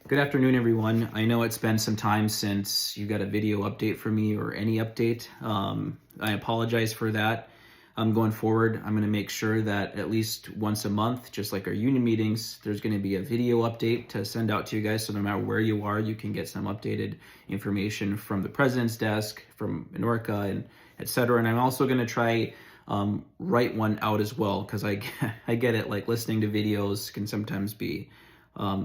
Good afternoon, everyone. I know it's been some time since you got a video update from me or any update. I apologize for that. Going forward, I'm going to make sure that at least once a month, just like our union meetings, there's going to be a video update to send out to you guys. So no matter where you are, you can get some updated information from the president's desk, from Monorca, and etc. And I'm also going to try write one out as well, because I get it, like listening to videos can sometimes be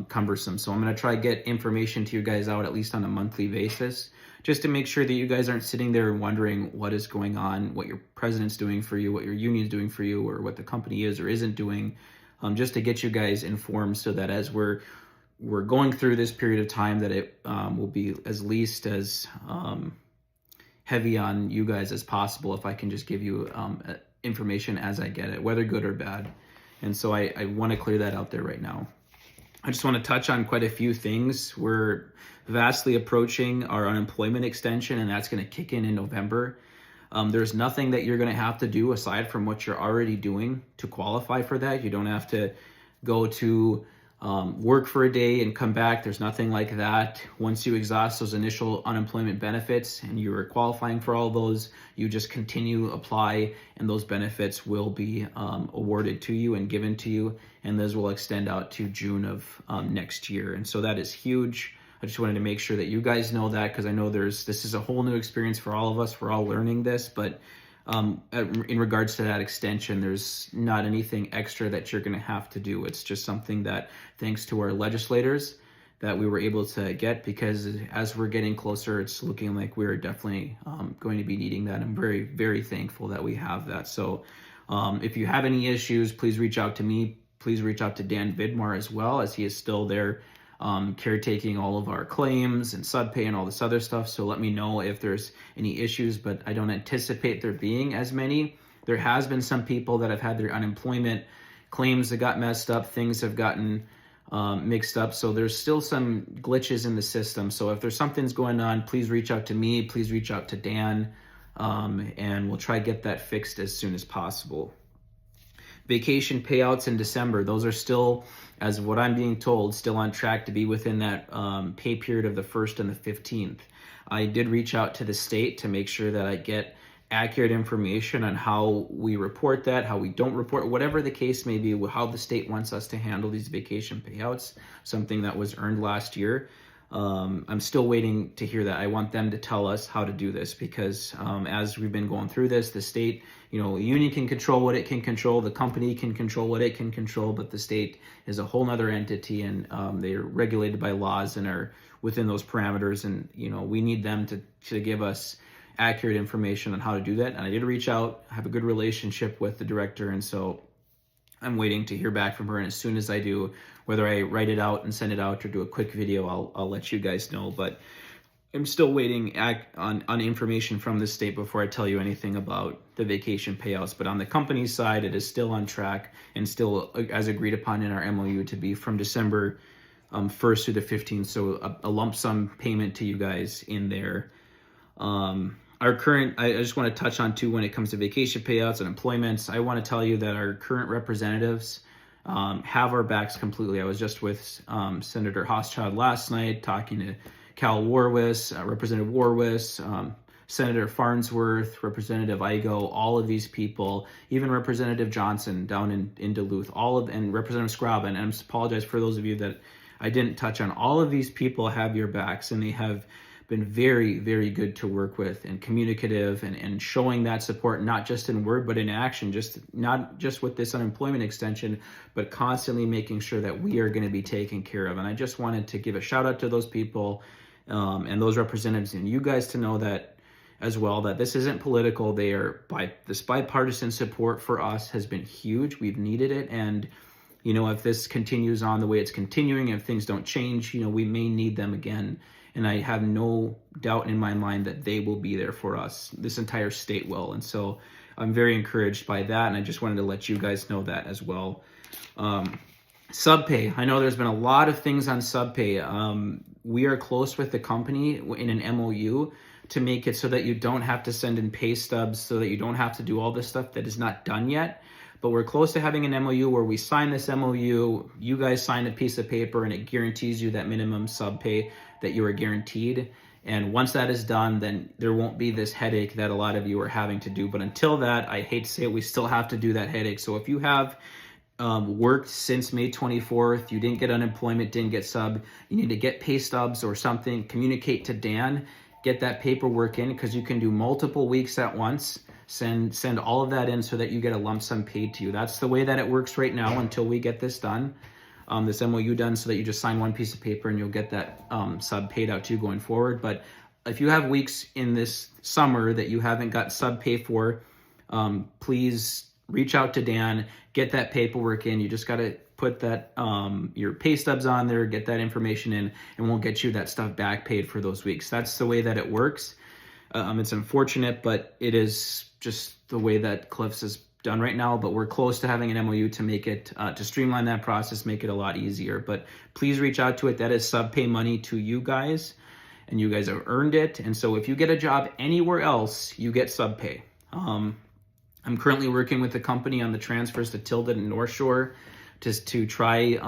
cumbersome. So I'm going to try get information to you guys out at least on a monthly basis, just to make sure that you guys aren't sitting there wondering what is going on, what your president's doing for you, what your union's doing for you, or what the company is or isn't doing, just to get you guys informed, so that as we're going through this period of time, that it will be as least as heavy on you guys as possible, if I can just give you information as I get it, whether good or bad. And so I want to clear that out there right now. I just want to touch on quite a few things. We're vastly approaching our unemployment extension, and that's going to kick in November. There's nothing that you're going to have to do aside from what you're already doing to qualify for that. You don't have to go to work for a day and come back. There's nothing like that. Once you exhaust those initial unemployment benefits and you're qualifying for all those, you just continue apply, and those benefits will be awarded to you and given to you, and those will extend out to June of next year. And so that is huge. I just wanted to make sure that you guys know that, because I know this is a whole new experience for all of us. We're all learning this, but in regards to that extension, there's not anything extra that you're going to have to do. It's just something that, thanks to our legislators, that we were able to get, because as we're getting closer, it's looking like we're definitely going to be needing that. I'm very, very thankful that we have that. So if you have any issues, please reach out to me. Please reach out to Dan Vidmar as well, as he is still there caretaking all of our claims and Subpay and all this other stuff. So let me know if there's any issues, but I don't anticipate there being as many. There has been some people that have had their unemployment claims that got messed up. Things have gotten mixed up. So there's still some glitches in the system. So if there's something's going on, please reach out to me. Please reach out to Dan, and we'll try to get that fixed as soon as possible. Vacation payouts in December, those are still, as what I'm being told, still on track to be within that pay period of the 1st and the 15th. I did reach out to the state to make sure that I get accurate information on how we report that, how we don't report, whatever the case may be, how the state wants us to handle these vacation payouts, something that was earned last year. I'm still waiting to hear that. I want them to tell us how to do this, because as we've been going through this, the state, union can control what it can control, the company can control what it can control, but the state is a whole nother entity, and they're regulated by laws and are within those parameters. And, we need them to give us accurate information on how to do that. And I did reach out, have a good relationship with the director, and so I'm waiting to hear back from her. And as soon as I do, whether I write it out and send it out or do a quick video, I'll let you guys know. But I'm still waiting on information from the state before I tell you anything about the vacation payouts. But on the company side, it is still on track and still, as agreed upon in our MOU, to be from December 1st through the 15th. So a lump sum payment to you guys in there. I just want to touch on too, when it comes to vacation payouts and employments, I want to tell you that our current representatives have our backs completely. I was just with Senator Hochschild last night, talking to Cal Warwis, Representative Warwis, Senator Farnsworth, Representative Igo, all of these people, even Representative Johnson down in Duluth, and Representative Scraba. And I apologize for those of you that I didn't touch on. All of these people have your backs, and they have been very, very good to work with and communicative, and showing that support, not just in word, but in action, not just with this unemployment extension, but constantly making sure that we are going to be taken care of. And I just wanted to give a shout out to those people and those representatives, and you guys to know that as well, that this isn't political. This bipartisan support for us has been huge. We've needed it. And, if this continues on the way it's continuing, if things don't change, we may need them again. And I have no doubt in my mind that they will be there for us. This entire state will. And so I'm very encouraged by that. And I just wanted to let you guys know that as well. Subpay. I know there's been a lot of things on Subpay. We are close with the company in an MOU to make it so that you don't have to send in pay stubs, so that you don't have to do all this stuff that is not done yet. but we're close to having an MOU where we sign this MOU, you guys sign a piece of paper, and it guarantees you that minimum sub pay that you are guaranteed. And once that is done, then there won't be this headache that a lot of you are having to do. But until that, I hate to say it, we still have to do that headache. So if you have worked since May 24th, you didn't get unemployment, didn't get sub, you need to get pay stubs or something, communicate to Dan, get that paperwork in, because you can do multiple weeks at once. Send all of that in so that you get a lump sum paid to you. That's the way that it works right now until we get this done, this MOU done, so that you just sign one piece of paper and you'll get that sub paid out to you going forward. But if you have weeks in this summer that you haven't got sub pay for, please reach out to Dan, get that paperwork in. You just got to put that your pay stubs on there, get that information in, and we'll get you that stuff back paid for those weeks. That's the way that it works. It's unfortunate, but it is just the way that Cliffs is done right now. But we're close to having an MOU to make it, to streamline that process, make it a lot easier. But please reach out to it. That is sub pay money to you guys, and you guys have earned it. And so if you get a job anywhere else, you get sub pay. I'm currently working with the company on the transfers to Tilden and North Shore to try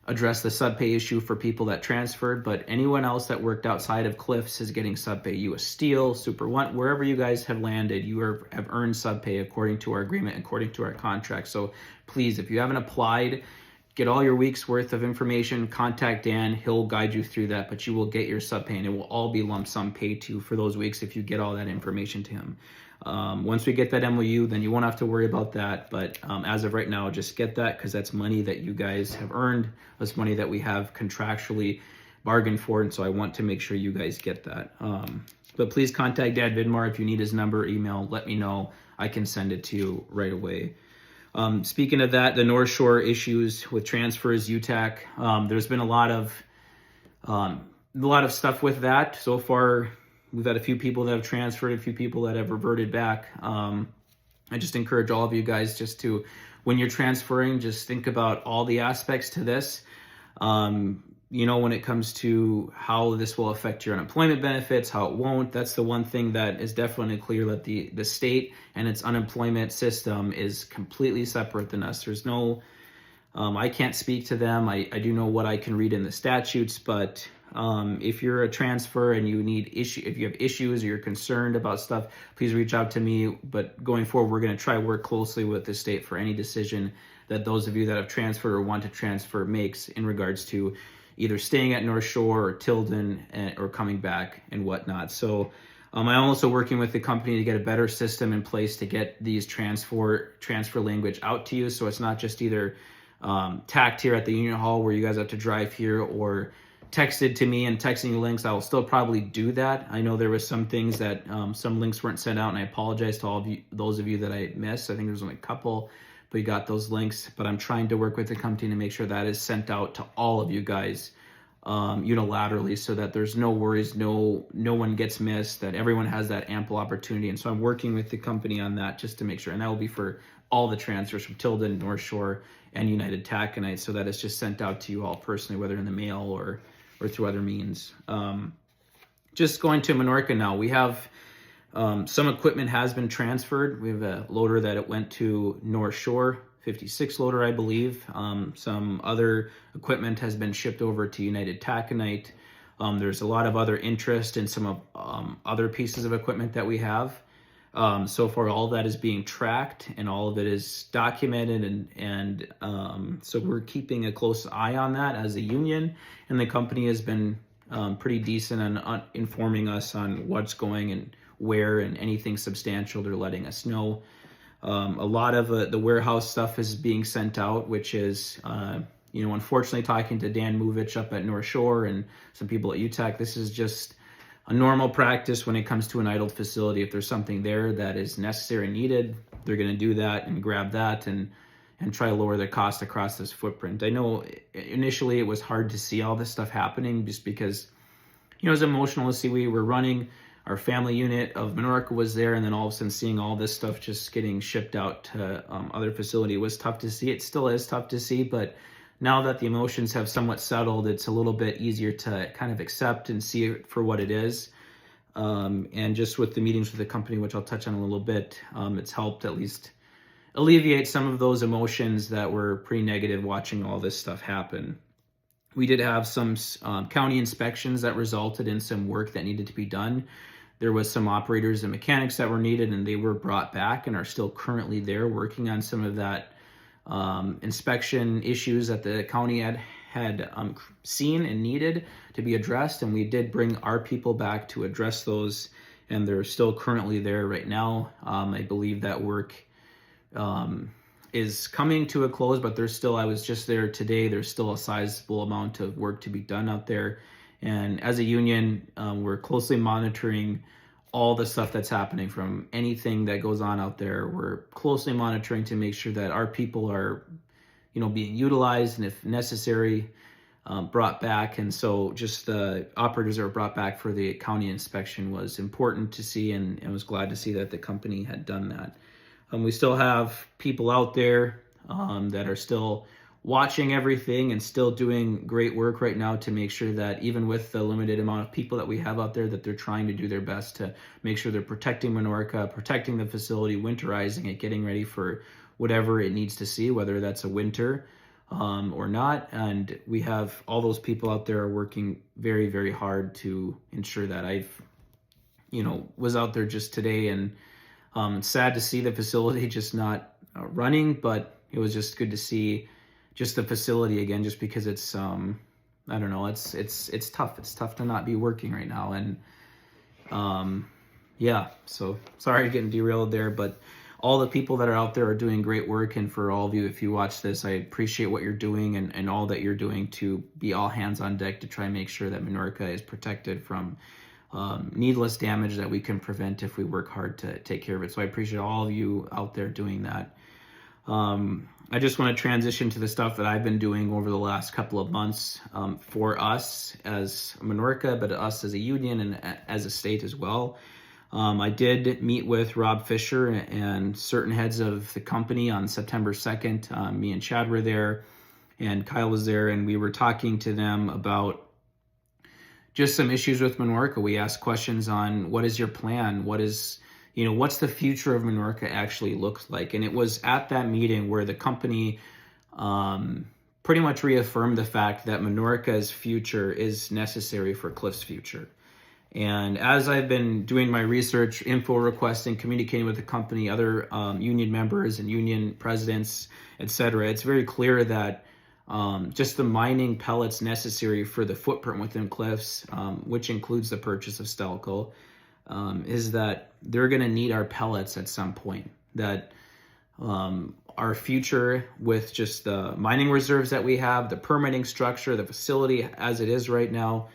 address the subpay issue for people that transferred, but anyone else that worked outside of Cliffs is getting subpay. US Steel, Super One, wherever you guys have landed, you have earned subpay according to our agreement, according to our contract. So please, if you haven't applied, get all your week's worth of information, contact Dan, he'll guide you through that, but you will get your subpay, and it will all be lump sum paid to you for those weeks if you get all that information to him. Once we get that MOU, then you won't have to worry about that. But as of right now, just get that, because that's money that you guys have earned. That's money that we have contractually bargained for. And so I want to make sure you guys get that. But please contact Dad Vidmar if you need his number, email, let me know. I can send it to you right away. Speaking of that, the North Shore issues with transfers, UTAC, there's been a lot of stuff with that so far. We've had a few people that have transferred, a few people that have reverted back. I just encourage all of you guys just to, when you're transferring, just think about all the aspects to this. When it comes to how this will affect your unemployment benefits, how it won't. That's the one thing that is definitely clear, that the state and its unemployment system is completely separate than us. There's no, I can't speak to them. I do know what I can read in the statutes, but if you're a transfer and if you have issues or you're concerned about stuff, please reach out to me. But going forward, we're going to try to work closely with the state for any decision that those of you that have transferred or want to transfer makes in regards to either staying at North Shore or Tilden or coming back and whatnot. So I'm also working with the company to get a better system in place to get these transfer language out to you. So it's not just either tacked here at the Union Hall where you guys have to drive here, or texted to me and texting you links. I will still probably do that. I know there was some things that some links weren't sent out, and I apologize to all of you, those of you that I missed. I think there was only a couple, but you got those links. But I'm trying to work with the company to make sure that is sent out to all of you guys unilaterally, so that there's no worries, no one gets missed, that everyone has that ample opportunity. And so I'm working with the company on that just to make sure, and that will be for all the transfers from Tilden, North Shore, and United Taconite, so that it's just sent out to you all personally, whether in the mail or through other means. Just going to Monorca now, we have some equipment has been transferred. We have a loader that it went to North Shore, 56 loader, I believe. Some other equipment has been shipped over to United Taconite. There's a lot of other interest in some of other pieces of equipment that we have. So far, all of that is being tracked and all of it is documented, and so we're keeping a close eye on that as a union, and the company has been pretty decent on informing us on what's going and where, and anything substantial they're letting us know. A lot of the warehouse stuff is being sent out, which is, unfortunately, talking to Dan Movich up at North Shore and some people at UTAC, this is just a normal practice when it comes to an idled facility. If there's something there that is necessary and needed, they're going to do that and grab that and try to lower their cost across this footprint. I know initially it was hard to see all this stuff happening, just because, it was emotional to see we were running. Our family unit of Monorca was there, and then all of a sudden seeing all this stuff just getting shipped out to other facility was tough to see. It still is tough to see, but now that the emotions have somewhat settled, it's a little bit easier to kind of accept and see it for what it is. And just with the meetings with the company, which I'll touch on a little bit, it's helped at least alleviate some of those emotions that were pretty negative watching all this stuff happen. We did have some county inspections that resulted in some work that needed to be done. There was some operators and mechanics that were needed, and they were brought back and are still currently there working on some of that inspection issues that the county had seen and needed to be addressed. And we did bring our people back to address those, and they're still currently there right now. I believe that work is coming to a close, but there's still, I was just there today, there's still a sizable amount of work to be done out there. And as a union, we're closely monitoring all the stuff that's happening, from anything that goes on out there. We're closely monitoring to make sure that our people are, being utilized, and if necessary, brought back. And so just the operators that were brought back for the county inspection was important to see, and I was glad to see that the company had done that. We still have people out there that are still watching everything and still doing great work right now to make sure that even with the limited amount of people that we have out there, that they're trying to do their best to make sure they're protecting Monorca, protecting the facility, winterizing it, getting ready for whatever it needs to see, whether that's a winter or not. And we have all those people out there are working very, very hard to ensure that. Was out there just today, and sad to see the facility just not running, but it was just good to see just the facility again, just because it's, I don't know, it's tough. It's tough to not be working right now. And yeah, so sorry getting derailed there, but all the people that are out there are doing great work. And for all of you, if you watch this, I appreciate what you're doing and all that you're doing to be all hands on deck to try and make sure that Monorca is protected from needless damage that we can prevent if we work hard to take care of it. So I appreciate all of you out there doing that. I just want to transition to the stuff that I've been doing over the last couple of months for us as Monorca, but us as a union and as a state as well. I did meet with Rob Fisher and certain heads of the company on September 2nd. Me and Chad were there, and Kyle was there, and we were talking to them about just some issues with Monorca. We asked questions on what is your plan? What's the future of Monorca actually looks like? And it was at that meeting where the company pretty much reaffirmed the fact that Monorca's future is necessary for Cliff's future. And as I've been doing my research, info requesting, communicating with the company, other union members and union presidents, etc., it's very clear that just the mining pellets necessary for the footprint within Cliffs, which includes the purchase of Stelco, is that they're going to need our pellets at some point. That our future with just the mining reserves that we have, the permitting structure, the facility as it is right now,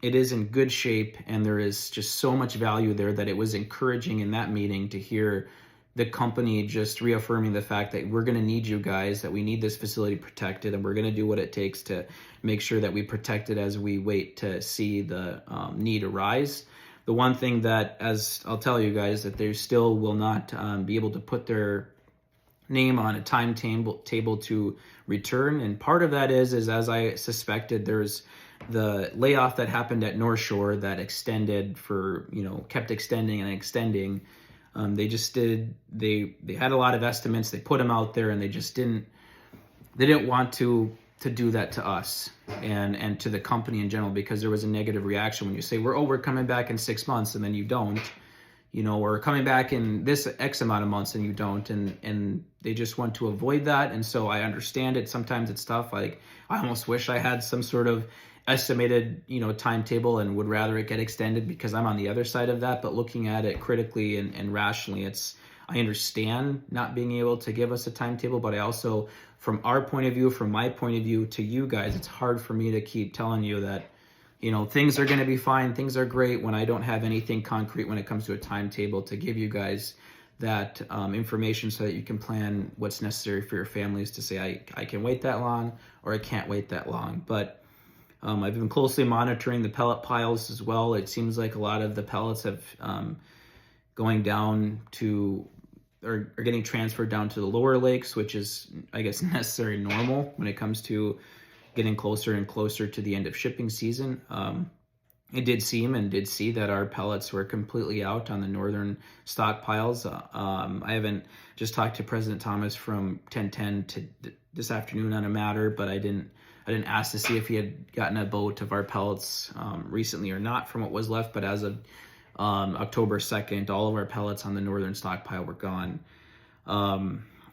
it is in good shape, and there is just so much value there that it was encouraging in that meeting to hear the company just reaffirming the fact that we're going to need you guys, that we need this facility protected, and we're going to do what it takes to make sure that we protect it as we wait to see the need arise. The one thing that, as I'll tell you guys, that they still will not be able to put their name on a timetable to return. And part of that is as I suspected, there's the layoff that happened at North Shore that extended for, kept extending and extending. They had a lot of estimates. They put them out there, and they didn't want to do that to us and to the company in general, because there was a negative reaction when you say we're coming back in 6 months and then you don't, or coming back in this X amount of months and you don't, and they just want to avoid that. And so I understand it. Sometimes it's tough. Like, I almost wish I had some sort of estimated, timetable, and would rather it get extended because I'm on the other side of that. But looking at it critically and rationally, I understand not being able to give us a timetable, but I also, from our point of view, from my point of view to you guys, it's hard for me to keep telling you that, things are going to be fine, things are great, when I don't have anything concrete when it comes to a timetable to give you guys that information so that you can plan what's necessary for your families to say, I can wait that long, or I can't wait that long. But I've been closely monitoring the pellet piles as well. It seems like a lot of the pellets have going down to, or are getting transferred down to the lower lakes, which is, I guess, necessary and normal when it comes to getting closer and closer to the end of shipping season. it did seem and did see that our pellets were completely out on the northern stockpiles. I haven't just talked to President Thomas from 1010 to this afternoon on a matter, but I didn't ask to see if he had gotten a boat of our pellets recently or not from what was left. But as of October 2nd, all of our pellets on the northern stockpile were gone.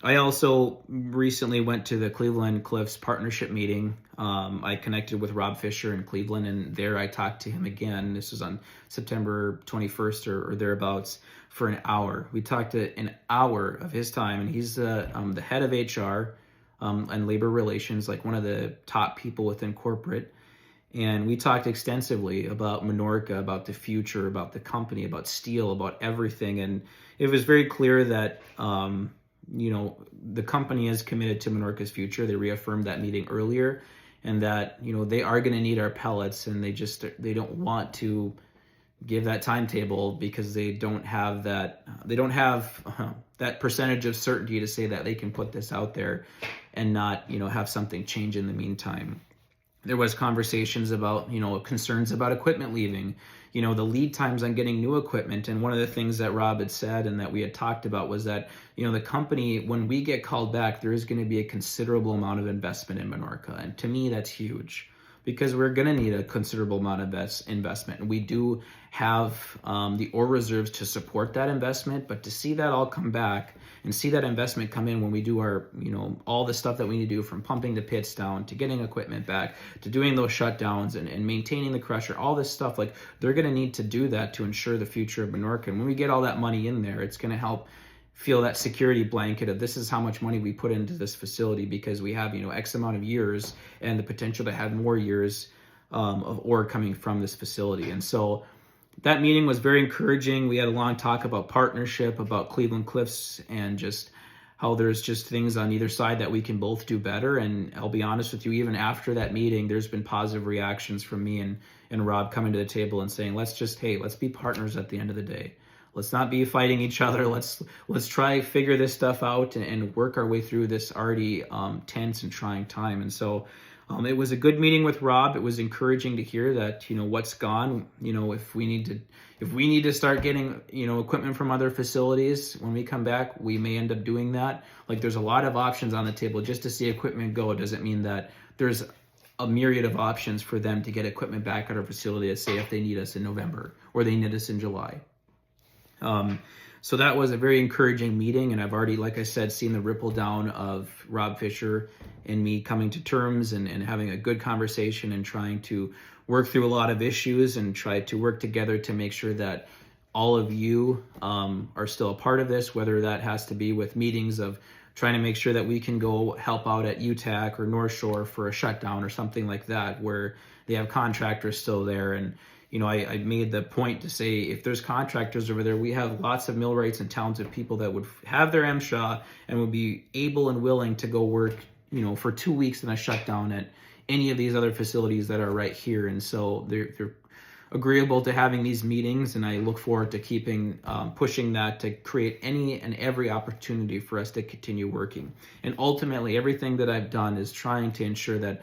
I also recently went to the Cleveland Cliffs partnership meeting. I connected with Rob Fisher in Cleveland, and there I talked to him again. This was on September 21st or thereabouts for an hour. We talked an hour of his time, and he's the head of HR and labor relations, like one of the top people within corporate. And we talked extensively about Monorca, about the future, about the company, about steel, about everything. And it was very clear that the company is committed to Monorca's future. They reaffirmed that meeting earlier, and that they are going to need our pellets, and they don't want to give that timetable because they don't have that that percentage of certainty to say that they can put this out there and not have something change in the meantime. There was conversations about concerns about equipment leaving, the lead times on getting new equipment. And one of the things that Rob had said and that we had talked about was that the company, when we get called back, there is going to be a considerable amount of investment in Monorca. And to me, that's huge, because we're going to need a considerable amount of investment. And we do have the ore reserves to support that investment, but to see that all come back and see that investment come in when we do our, all the stuff that we need to do, from pumping the pits down to getting equipment back to doing those shutdowns and maintaining the crusher, all this stuff, like they're going to need to do that to ensure the future of Monorca. And when we get all that money in there, it's going to help feel that security blanket of this is how much money we put into this facility, because we have, X amount of years and the potential to have more years of ore coming from this facility. And so that meeting was very encouraging. We had a long talk about partnership, about Cleveland Cliffs, and just how there's just things on either side that we can both do better. And I'll be honest with you, even after that meeting, there's been positive reactions from me and Rob coming to the table and saying, let's be partners at the end of the day. Let's not be fighting each other. Let's try figure this stuff out and work our way through this already tense and trying time. And so it was a good meeting with Rob. It was encouraging to hear that what's gone. If we need to start getting equipment from other facilities when we come back, we may end up doing that. Like, there's a lot of options on the table. Just to see equipment go doesn't mean that there's a myriad of options for them to get equipment back at our facility, to say if they need us in November or they need us in July. So that was a very encouraging meeting, and I've already, like I said, seen the ripple down of Rob Fisher and me coming to terms and having a good conversation and trying to work through a lot of issues and try to work together to make sure that all of you are still a part of this, whether that has to be with meetings of trying to make sure that we can go help out at UTAC or North Shore for a shutdown or something like that, where they have contractors still there. And I made the point to say, if there's contractors over there, we have lots of millwrights and talented people that would have their MSHA and would be able and willing to go work, for 2 weeks in a shutdown at any of these other facilities that are right here. And so they're agreeable to having these meetings, and I look forward to keeping pushing that to create any and every opportunity for us to continue working. And ultimately, everything that I've done is trying to ensure that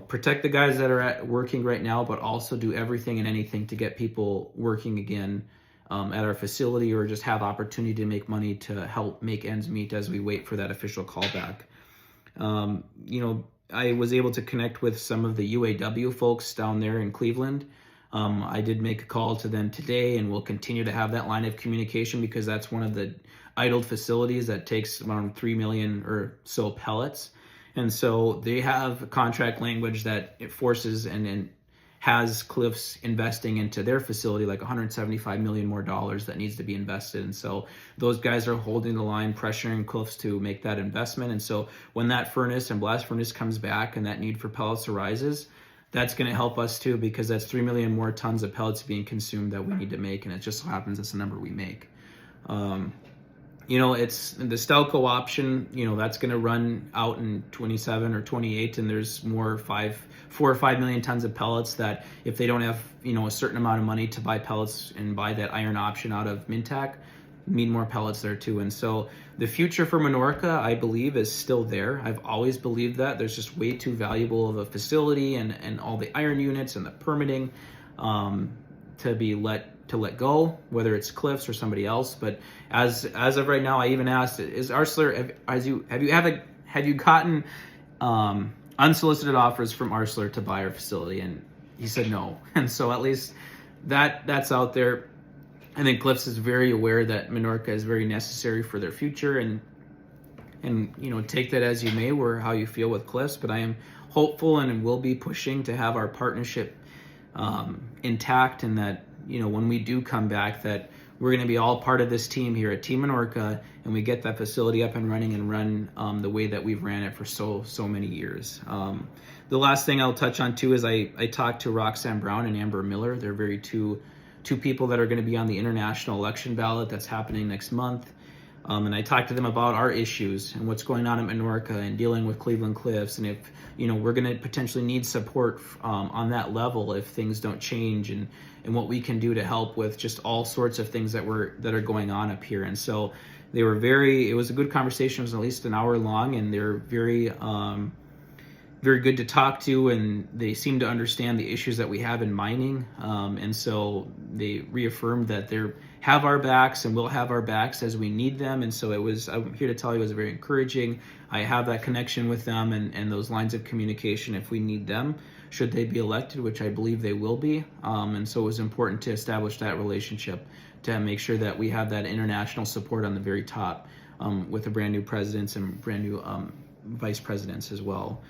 protect the guys that are working right now, but also do everything and anything to get people working again at our facility, or just have opportunity to make money to help make ends meet as we wait for that official callback. I was able to connect with some of the UAW folks down there in Cleveland. I did make a call to them today, and we'll continue to have that line of communication, because that's one of the idled facilities that takes around 3 million or so pellets. And so they have contract language that it forces and has Cliffs investing into their facility like $175 million more that needs to be invested. And so those guys are holding the line, pressuring Cliffs to make that investment. And so when that furnace and blast furnace comes back and that need for pellets arises, that's going to help us too, because that's 3 million more tons of pellets being consumed that we need to make. And it just so happens it's the number we make. It's the Stelco option, that's going to run out in 27 or 28, and there's 4 or 5 million tons of pellets that if they don't have, a certain amount of money to buy pellets and buy that iron option out of Mintac, need more pellets there too. And so the future for Monorca, I believe, is still there. I've always believed that. There's just way too valuable of a facility and all the iron units and the permitting. to let go, whether it's Cliffs or somebody else. But as of right now, I even asked, is Arsler, have you gotten unsolicited offers from Arsler to buy our facility? And he said no. And so at least that's out there. I think Cliffs is very aware that Monorca is very necessary for their future, and take that as you may, or how you feel with Cliffs. But I am hopeful and will be pushing to have our partnership intact, and that when we do come back, that we're going to be all part of this team here at Team Monorca, and we get that facility up and running and run the way that we've ran it for so many years. The last thing I'll touch on too is I talked to Roxanne Brown and Amber Miller. They're very two people that are going to be on the international election ballot that's happening next month. And I talked to them about our issues and what's going on at Monorca and dealing with Cleveland Cliffs, and if we're going to potentially need support on that level if things don't change, and what we can do to help with just all sorts of things that are going on up here. And so they were it was a good conversation. It was at least an hour long, and they're very good to talk to, and they seem to understand the issues that we have in mining. And so they reaffirmed that they have our backs and will have our backs as we need them. And so I'm here to tell you, it was very encouraging. I have that connection with them and those lines of communication if we need them, should they be elected, which I believe they will be. And so it was important to establish that relationship, to make sure that we have that international support on the very top, with the brand new presidents and brand new vice presidents as well.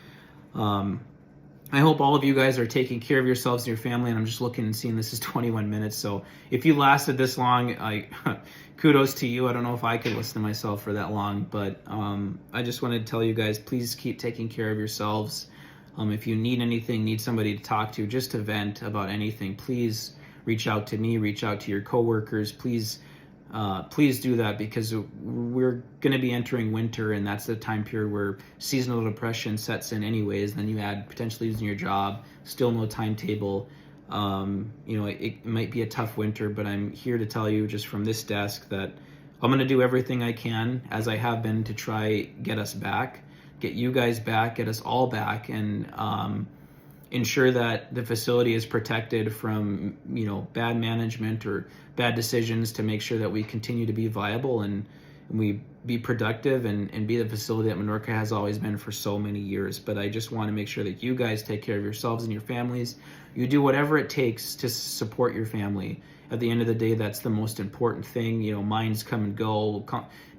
I hope all of you guys are taking care of yourselves and your family, and I'm just looking and seeing this is 21 minutes. So if you lasted this long, kudos to you. I don't know if I could listen to myself for that long, but I just wanted to tell you guys, please keep taking care of yourselves. If you need anything, need somebody to talk to, just to vent about anything, please reach out to me, reach out to your coworkers. Please do that, because we're going to be entering winter, and that's the time period where seasonal depression sets in anyways. Then you add potentially losing your job, still no timetable. It might be a tough winter, but I'm here to tell you just from this desk that I'm going to do everything I can, as I have been, to try get us back, get you guys back, get us all back, and ensure that the facility is protected from bad management or bad decisions, to make sure that we continue to be viable and we be productive and be the facility that Monorca has always been for so many years. But I just want to make sure that you guys take care of yourselves and your families. You do whatever it takes to support your family. At the end of the day, that's the most important thing. Minds come and go,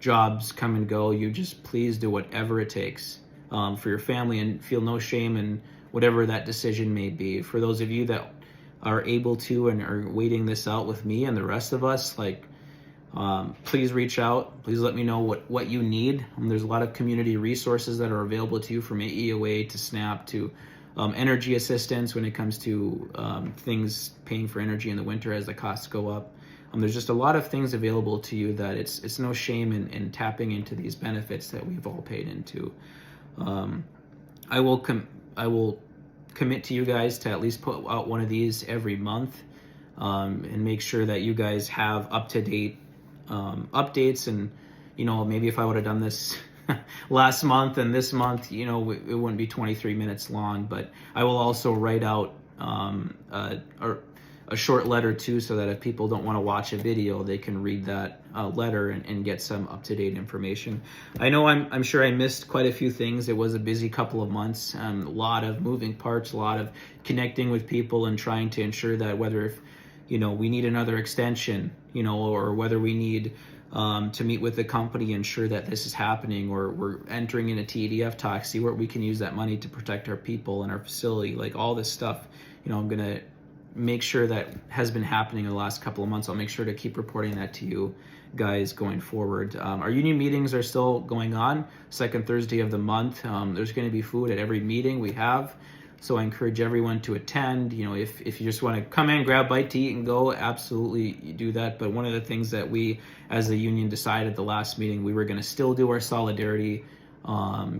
jobs come and go. You just please do whatever it takes for your family, and feel no shame in whatever that decision may be. For those of you that are able to and are waiting this out with me and the rest of us, please reach out. Please let me know what you need. There's a lot of community resources that are available to you, from AEOA to SNAP to energy assistance when it comes to things paying for energy in the winter as the costs go up. There's just a lot of things available to you that it's no shame in tapping into these benefits that we've all paid into. I will commit to you guys to at least put out one of these every month, and make sure that you guys have up-to-date updates. And maybe if I would have done this last month and this month, it wouldn't be 23 minutes long. But I will also write out a short letter too, so that if people don't want to watch a video, they can read that letter and get some up-to-date information. I know I'm sure I missed quite a few things. It was a busy couple of months, a lot of moving parts, a lot of connecting with people and trying to ensure that whether if we need another extension, or whether we need to meet with the company, ensure that this is happening, or we're entering in a TEDF talk, see where we can use that money to protect our people and our facility, all this stuff. I'm gonna make sure that has been happening in the last couple of months. I'll make sure to keep reporting that to you guys going forward. Our union meetings are still going on, second Thursday of the month. There's going to be food at every meeting we have, so I encourage everyone to attend. If you just want to come in, grab a bite to eat and go, absolutely do that. But one of the things that we as the union decided at the last meeting, we were going to still do our solidarity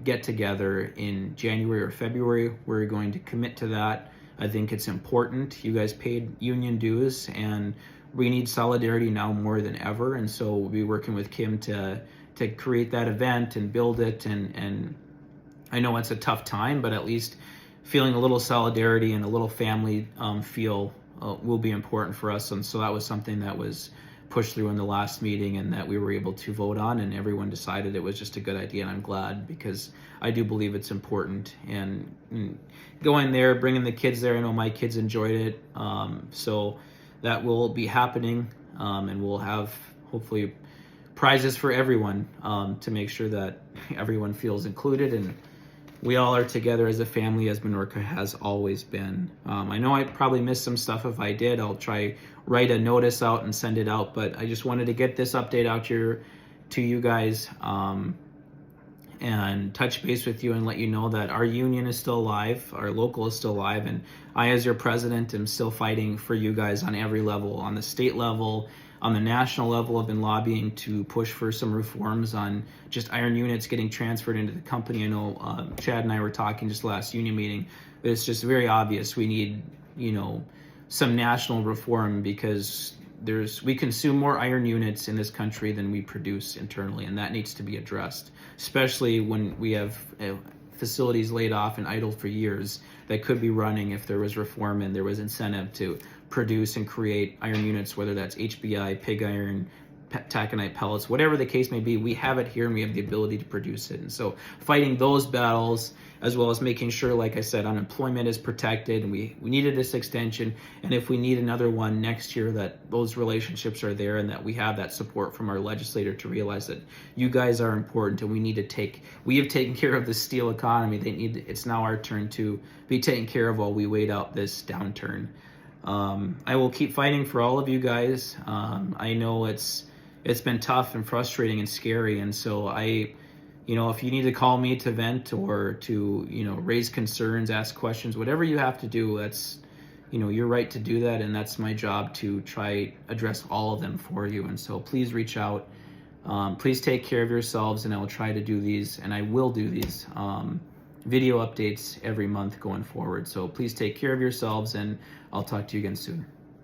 get together in January or February. We're going to commit to that. I think it's important. You guys paid union dues, and we need solidarity now more than ever. And so we'll be working with Kim to create that event and build it. And I know it's a tough time, but at least feeling a little solidarity and a little family feel will be important for us. And so that was something that was pushed through in the last meeting and that we were able to vote on, and everyone decided it was just a good idea. And I'm glad, because I do believe it's important. And going there, bringing the kids there, I know my kids enjoyed it. So that will be happening, and we'll have hopefully prizes for everyone, to make sure that everyone feels included and we all are together as a family, as Monorca has always been. I know I probably missed some stuff. If I did, I'll try write a notice out and send it out, but I just wanted to get this update out here to you guys, and touch base with you and let you know that our union is still alive, our local is still alive, and I, as your president, am still fighting for you guys on every level, on the state level, on the national level. I've been lobbying to push for some reforms on just iron units getting transferred into the company. I know Chad and I were talking just last union meeting, but it's just very obvious we need, some national reform, because we consume more iron units in this country than we produce internally, and that needs to be addressed, especially when we have facilities laid off and idle for years that could be running if there was reform and there was incentive to produce and create iron units, whether that's HBI, pig iron, taconite pellets, whatever the case may be. We have it here and we have the ability to produce it. And so fighting those battles, as well as making sure, like I said, unemployment is protected, and we needed this extension, and if we need another one next year, that those relationships are there and that we have that support from our legislator to realize that you guys are important, and we have taken care of the steel economy. It's now our turn to be taken care of while we wait out this downturn. I will keep fighting for all of you guys. I know it's been tough and frustrating and scary, and so if you need to call me to vent or to raise concerns, ask questions, whatever you have to do, that's your right to do that, and that's my job to try address all of them for you. And so please reach out. Please take care of yourselves, and I will try to do these, and I will do these video updates every month going forward. So please take care of yourselves, and I'll talk to you again soon.